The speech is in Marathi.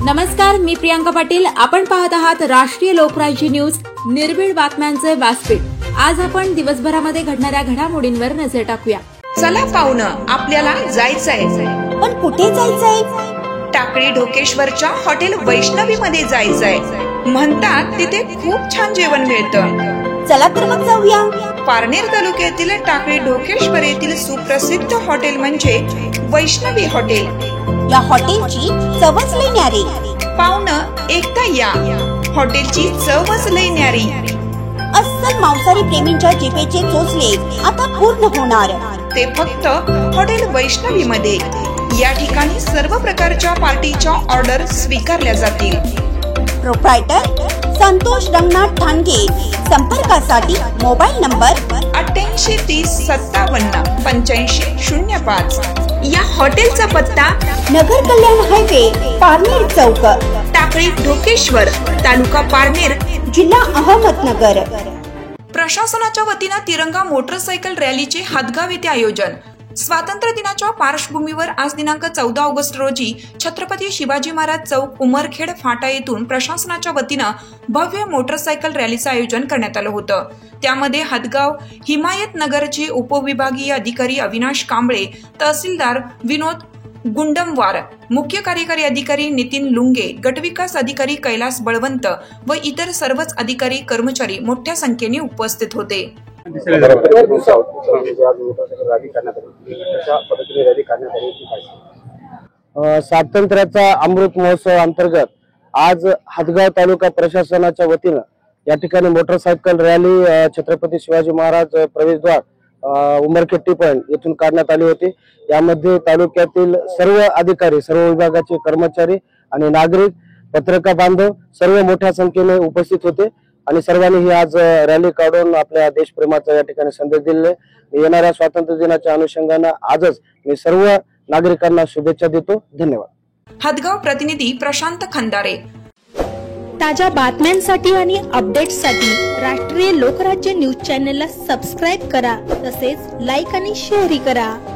नमस्कार, मी प्रियांका पाटील. आपण पाहत आहात राष्ट्रीय लोकराज्य न्यूज, निर्भीड बातम्यांचे व्यासपीठ. आज आपण दिवसभरामध्ये घडणाऱ्या घडामोडींवर नजर टाकूया. चला पाहुणं, आपल्याला जायचंय. पण कुठे जायचंय? टाकळी ढोकेश्वरच्या हॉटेल वैष्णवी मध्ये जायचंय. म्हणतात तिथे खूप छान जेवण मिळतं. चला तर मग जाऊया. पारनेर तालुक्यातील टाकळी ढोकेश्वर येथील सुप्रसिद्ध हॉटेल म्हणजे वैष्णवी हॉटेल. या हॉटेलची चवच लई न्यारी. पाहुणं, एकदा या. हॉटेलची चवच लई न्यारी. अस्सल मांसाहारी प्रेमींच्या जिभेचे चोचले आता पूर्ण होणार. ते फक्त हॉटेल वैष्णवी मध्ये. या ठिकाणी सर्व प्रकारच्या पार्टीच्या ऑर्डर स्वीकारल्या जातील. प्रोप्रायटर संतोष रंगनाथ ठाणगे. संपर्कासाठी मोबाईल नंबर 8830578505. या हॉटेलचा पत्ता नगर कल्याण हायवे, पारनेर चौक, टाकळी ढोकेश्वर, तालुका पारनेर, जिल्हा अहमदनगर. प्रशासनाच्या वतीनं तिरंगा मोटरसायकल रॅलीचे हातगाव येथे आयोजन. स्वातंत्र्य दिनाच्या पार्श्वभूमीवर आज दिनांक 14 ऑगस्ट रोजी छत्रपती शिवाजी महाराज चौक, उमरखेड फाटा येथून प्रशासनाच्या वतीनं भव्य मोटरसायकल रॅलीचं आयोजन करण्यात आलं होतं. त्यामध्ये हातगाव हिमायत नगरचे उपविभागीय अधिकारी अविनाश कांबळे, तहसीलदार विनोद गुंडमवार, मुख्य कार्यकारी अधिकारी नितीन लुंगे, गटविकास अधिकारी कैलास बळवंत व इतर सर्वच अधिकारी कर्मचारी मोठ्या संख्येने उपस्थित होते. स्वातंत्र्याचा अमृत महोत्सव अंतर्गत आज हातगाव तालुका प्रशासनाच्या वतीनं या ठिकाणी मोटरसायकल रॅली छत्रपती शिवाजी महाराज प्रवेशद्वार उमरखेड टी पॉइंट येथून काढण्यात आली होती. यामध्ये तालुक्यातील सर्व अधिकारी, सर्व विभागाचे कर्मचारी आणि नागरिक, पत्रकार बांधव सर्व मोठ्या संख्येने उपस्थित होते आणि सर्वांनी ही आज रॅली काढून आपल्या देशप्रेमाचा या ठिकाणी संदेश दिले. येणाऱ्या स्वातंत्र्य दिनाच्या अनुषंगाने आजच मी सर्व नागरिकांना शुभेच्छा देतो. धन्यवाद. हातगाव प्रतिनिधी प्रशांत खंदारे. ताज्या बातम्यांसाठी आणि अपडेट्ससाठी राष्ट्रीय लोकराज्य न्यूज चॅनलला सबस्क्राईब करा, तसेच लाईक आणि शेअरही करा.